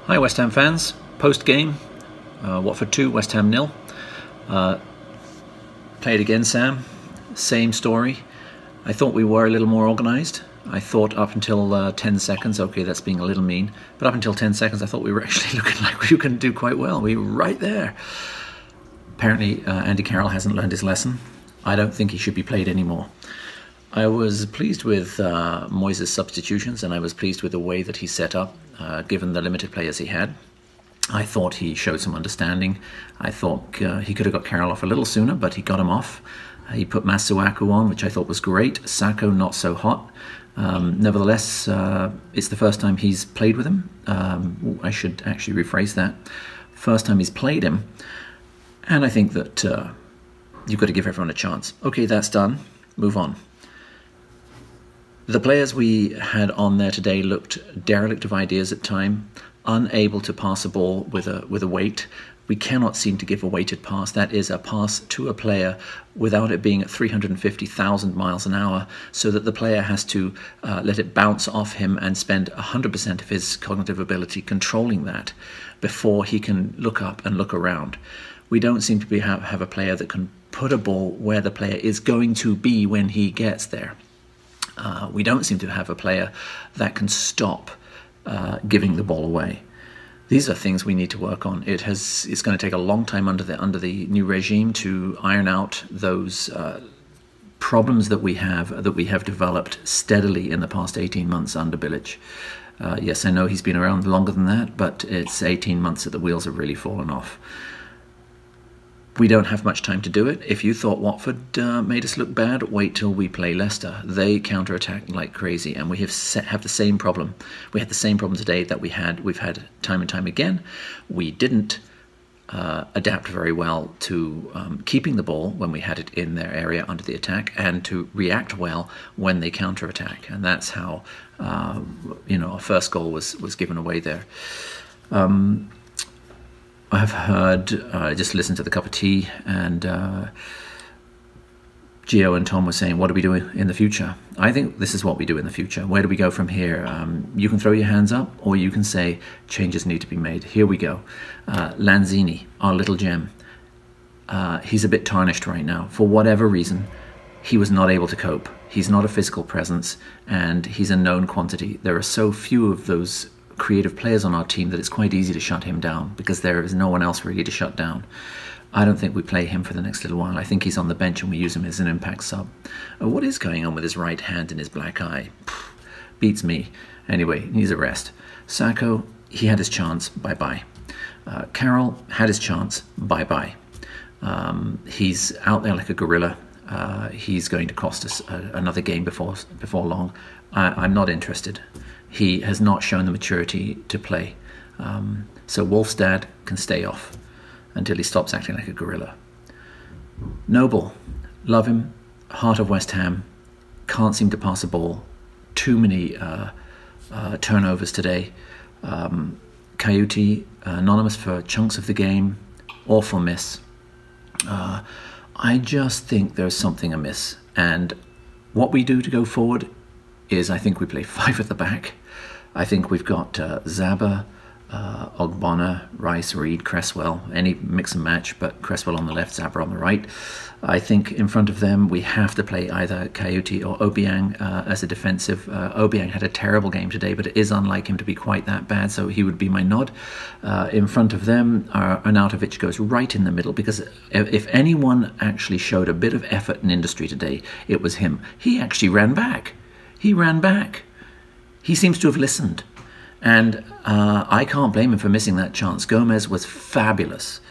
Hi West Ham fans, post-game, Watford 2, West Ham 0. Played again, Sam, same story. I thought we were a little more organised. I thought up until 10 seconds, okay, that's being a little mean, but up until 10 seconds I thought we were actually looking like we were going to do quite well. We were right there. Apparently Andy Carroll hasn't learned his lesson. I don't think he should be played anymore. I was pleased with Moyes' substitutions, and I was pleased with the way that he set up, given the limited players he had. I thought he showed some understanding. I thought he could have got Carroll off a little sooner, but he got him off. He put Masuaku on, which I thought was great. Sakho not so hot. Nevertheless, it's the first time he's played with him. I should actually rephrase that. First time he's played him. And I think that you've got to give everyone a chance. Okay, that's done. Move on. The players we had on there today looked derelict of ideas at time, unable to pass a ball with a weight. We cannot seem to give a weighted pass. That is a pass to a player without it being at 350,000 miles an hour, so that the player has to let it bounce off him and spend 100% of his cognitive ability controlling that before he can look up and look around. We don't seem to have a player that can put a ball where the player is going to be when he gets there. We don't seem to have a player that can stop giving the ball away. These are things we need to work on. It's going to take a long time under the new regime to iron out those problems that we have developed steadily in the past 18 months under Bilic. Yes, I know he's been around longer than that, but it's 18 months that the wheels have really fallen off. We don't have much time to do it. If you thought Watford made us look bad, wait till we play Leicester. They counter-attack like crazy, and we have the same problem. We had the same problem today that we've had time and time again. We didn't adapt very well to keeping the ball when we had it in their area under the attack, and to react well when they counter-attack. And that's how our first goal was given away there. I've heard, I just listened to the cup of tea, and Gio and Tom were saying, what do we do in the future? I think this is what we do in the future. Where do we go from here? You can throw your hands up, or you can say changes need to be made. Here we go. Lanzini, our little gem. He's a bit tarnished right now. For whatever reason, he was not able to cope. He's not a physical presence, and he's a known quantity. There are so few of those creative players on our team that it's quite easy to shut him down, because there is no one else really to shut down. I don't think we play him for the next little while. I think he's on the bench and we use him as an impact sub. What is going on with his right hand and his black eye? Beats me. Anyway, needs a rest. Sakho, he had his chance. Bye-bye. Carroll had his chance. Bye-bye. He's out there like a gorilla. He's going to cost us another game before long. I'm not interested. He has not shown the maturity to play. So Wolfsdad can stay off until he stops acting like a gorilla. Noble, love him, heart of West Ham, can't seem to pass a ball. Too many turnovers today. Coyote, anonymous for chunks of the game, awful miss. I just think there's something amiss. And what we do to go forward is, I think we play 5 at the back. I think we've got Zaba, Ogbonna, Rice, Reed, Cresswell, any mix and match, but Cresswell on the left, Zaba on the right. I think in front of them we have to play either Coyote or Obiang as a defensive. Obiang had a terrible game today, but it is unlike him to be quite that bad, so he would be my nod. In front of them, Arnautovic goes right in the middle, because if anyone actually showed a bit of effort and industry today, it was him. He actually ran back. He ran back. He seems to have listened. And I can't blame him for missing that chance. Gomez was fabulous.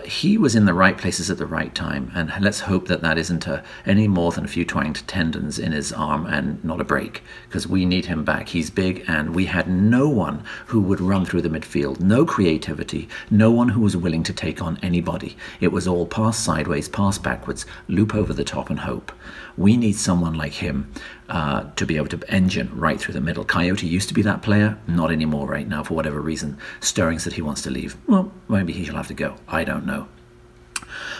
He was in the right places at the right time, and let's hope that that isn't any more than a few twanged tendons in his arm and not a break, because we need him back. He's big, and we had no one who would run through the midfield, no creativity, no one who was willing to take on anybody. It was all pass sideways, pass backwards, loop over the top and hope. We need someone like him to be able to engine right through the middle. Coyote used to be that player, not anymore right now for whatever reason. Stirring said he wants to leave. Well, maybe he shall have to go. I don't know.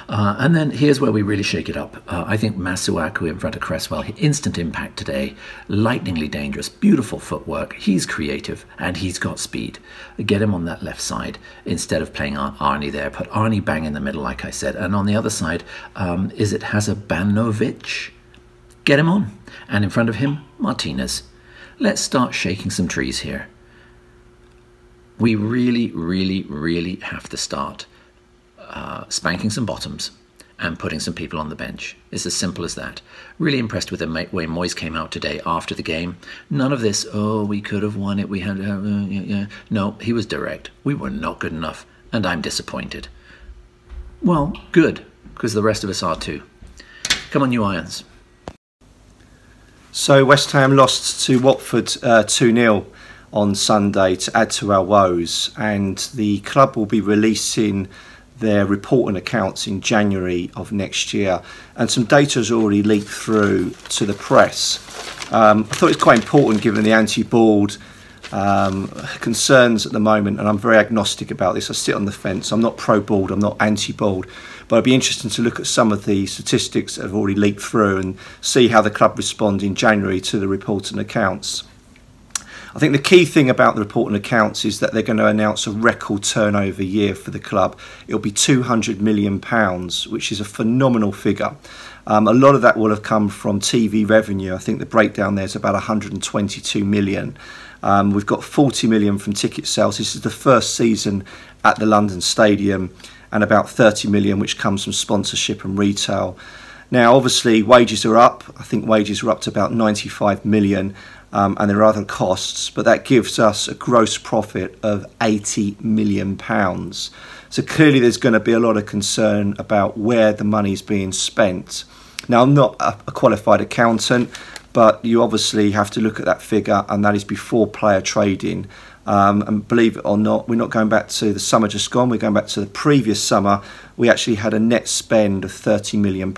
And then here's where we really shake it up. I think Masuaku in front of Cresswell, instant impact today, lightningly dangerous, beautiful footwork. He's creative and he's got speed. Get him on that left side instead of playing Arnie there. Put Arnie bang in the middle, like I said. And on the other side, is it Hazabanovic? Get him on. And in front of him, Martinez. Let's start shaking some trees here. We really, really, really have to start spanking some bottoms and putting some people on the bench. It's as simple as that. Really impressed with the way Moyes came out today after the game. None of this, oh, we could have won it, we had... No, he was direct. We were not good enough, and I'm disappointed. Well, good, because the rest of us are too. Come on, you Irons. So West Ham lost to Watford 2-0 on Sunday to add to our woes, and the club will be releasing their report and accounts in January of next year, and some data has already leaked through to the press. I thought it's quite important given the anti-Board concerns at the moment, and I'm very agnostic about this. I sit on the fence. I'm not pro-Board, I'm not anti-Board, but it'd be interesting to look at some of the statistics that have already leaked through and see how the club respond in January to the report and accounts. I think the key thing about the report and accounts is that they're going to announce a record turnover year for the club. It'll be £200 million, which is a phenomenal figure. A lot of that will have come from TV revenue. I think the breakdown there is about 122 million. We've got 40 million from ticket sales. This is the first season at the London Stadium, and about 30 million which comes from sponsorship and retail. Now, obviously, wages are up. I think wages are up to about 95 million. And there are other costs, but that gives us a gross profit of £80 million. So clearly there's going to be a lot of concern about where the money's being spent. Now, I'm not a qualified accountant, but you obviously have to look at that figure, and that is before player trading. And believe it or not, we're not going back to the summer just gone, we're going back to the previous summer. We actually had a net spend of £30 million.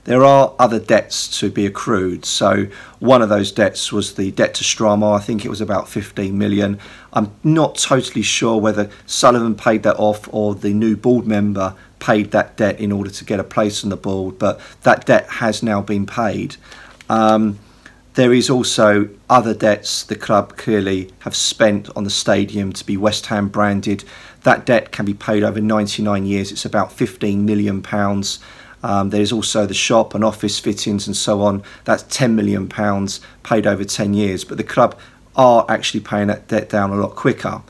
There are other debts to be accrued. So one of those debts was the debt to Strama. I think it was about 15 million. I'm not totally sure whether Sullivan paid that off or the new board member paid that debt in order to get a place on the board, but that debt has now been paid. There is also other debts the club clearly have spent on the stadium to be West Ham branded. That debt can be paid over 99 years. It's about £15 million. There's also the shop and office fittings and so on. That's £10 million paid over 10 years. But the club are actually paying that debt down a lot quicker.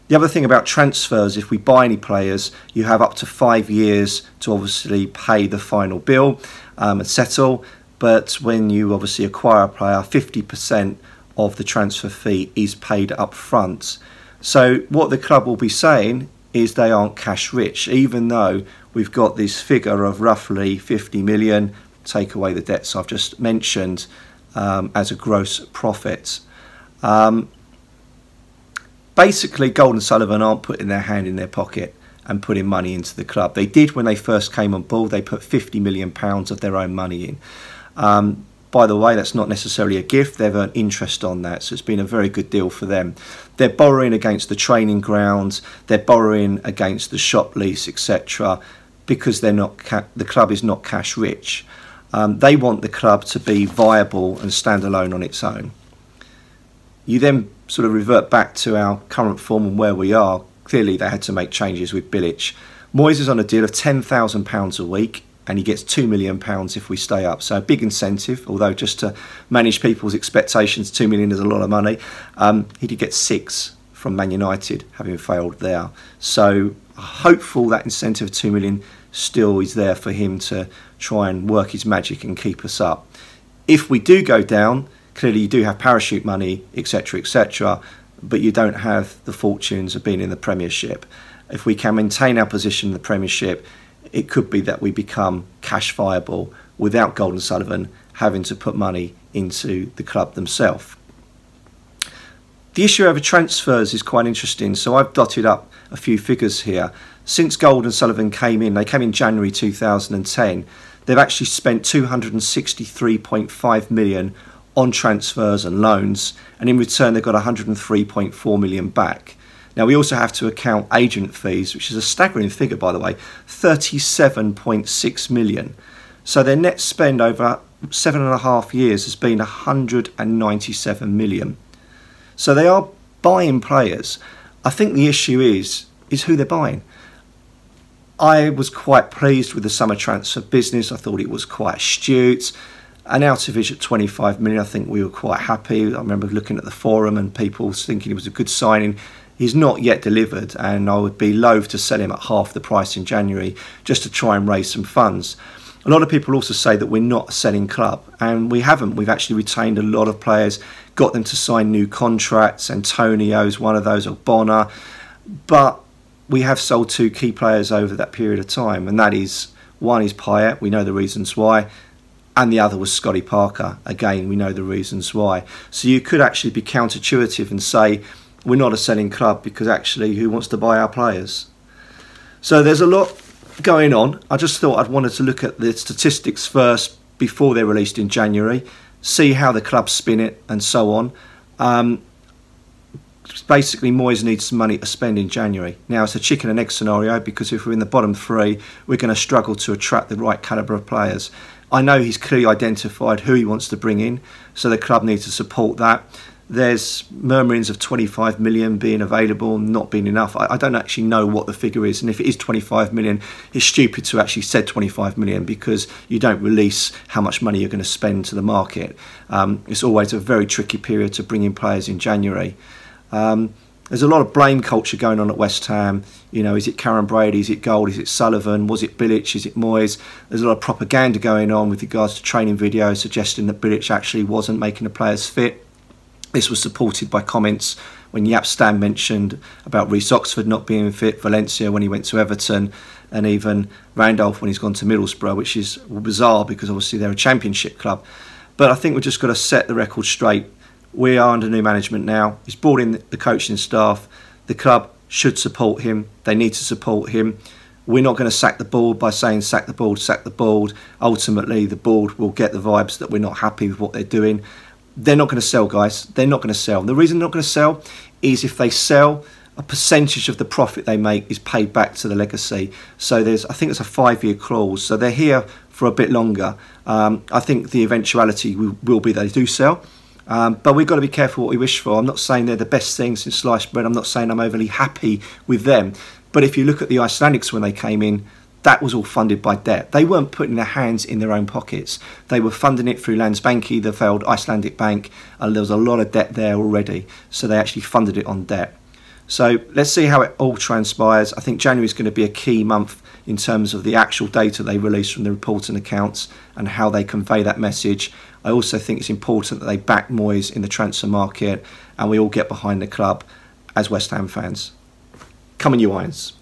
The other thing about transfers, if we buy any players, you have up to 5 years to obviously pay the final bill and settle. But when you obviously acquire a player, 50% of the transfer fee is paid up front. So what the club will be saying is they aren't cash rich, even though we've got this figure of roughly 50 million, take away the debts I've just mentioned, as a gross profit. Basically, Gold and Sullivan aren't putting their hand in their pocket and putting money into the club. They did when they first came on board. They put £50 million of their own money in. By the way, that's not necessarily a gift. They've earned interest on that, so it's been a very good deal for them. They're borrowing against the training grounds. They're borrowing against the shop lease, etc., because they're not the club is not cash rich. They want the club to be viable and stand alone on its own. You then sort of revert back to our current form and where we are. Clearly, they had to make changes with Bilic. Moyes is on a deal of £10,000 a week, and he gets £2 million if we stay up. So a big incentive, although just to manage people's expectations, £2 million is a lot of money. He did get 6 from Man United, having failed there. So hopeful that incentive of £2 million still is there for him to try and work his magic and keep us up. If we do go down, clearly you do have parachute money, etc., etc., but you don't have the fortunes of being in the Premiership. If we can maintain our position in the Premiership, it could be that we become cash viable without Gold and Sullivan having to put money into the club themselves. The issue over transfers is quite interesting, so I've dotted up a few figures here. Since Gold and Sullivan came in, they came in January 2010, they've actually spent £263.5 million on transfers and loans, and in return they've got £103.4 million back. Now, we also have to account agent fees, which is a staggering figure, by the way, 37.6 million. So their net spend over 7.5 years has been 197 million. So they are buying players. I think the issue is who they're buying. I was quite pleased with the summer transfer business. I thought it was quite astute. Arnautovic at 25 million, I think we were quite happy. I remember looking at the forum and people thinking it was a good signing. He's not yet delivered, and I would be loath to sell him at half the price in January just to try and raise some funds. A lot of people also say that we're not a selling club, and we haven't. We've actually retained a lot of players, got them to sign new contracts. Antonio's one of those, or Bonner. But we have sold 2 key players over that period of time, and that is, one is Payet, we know the reasons why, and the other was Scotty Parker. Again, we know the reasons why. So you could actually be counterintuitive and say, we're not a selling club because actually who wants to buy our players? So there's a lot going on. I just thought I'd wanted to look at the statistics first before they're released in January, see how the clubs spin it and so on. Basically, Moyes needs some money to spend in January. Now, it's a chicken and egg scenario because if we're in the bottom 3, we're going to struggle to attract the right calibre of players. I know he's clearly identified who he wants to bring in, so the club needs to support that. There's murmurings of 25 million being available, not being enough. I don't actually know what the figure is, and if it is 25 million, it's stupid to actually say 25 million because you don't release how much money you're going to spend to the market. It's always a very tricky period to bring in players in January. There's a lot of blame culture going on at West Ham. You know, is it Karen Brady? Is it Gold? Is it Sullivan? Was it Bilic? Is it Moyes? There's a lot of propaganda going on with regards to training videos suggesting that Bilic actually wasn't making the players fit. This was supported by comments when Jaap Stam mentioned about Reece Oxford not being fit, Valencia when he went to Everton, and even Randolph when he's gone to Middlesbrough, which is bizarre because obviously they're a championship club. But I think we've just got to set the record straight. We are under new management now. He's brought in the coaching staff. The club should support him. They need to support him. We're not going to sack the board by saying sack the board, sack the board. Ultimately, the board will get the vibes that we're not happy with what they're doing. They're not going to sell, guys. They're not going to sell. The reason they're not going to sell is if they sell, a percentage of the profit they make is paid back to the legacy. So I think it's a 5-year clause. So they're here for a bit longer. I think the eventuality will be they do sell. But we've got to be careful what we wish for. I'm not saying they're the best thing since sliced bread. I'm not saying I'm overly happy with them. But if you look at the Icelandics when they came in, that was all funded by debt. They weren't putting their hands in their own pockets. They were funding it through Landsbanki, the failed Icelandic bank, and there was a lot of debt there already. So they actually funded it on debt. So let's see how it all transpires. I think January is going to be a key month in terms of the actual data they release from the reports and accounts and how they convey that message. I also think it's important that they back Moyes in the transfer market and we all get behind the club as West Ham fans. Come on, you Irons.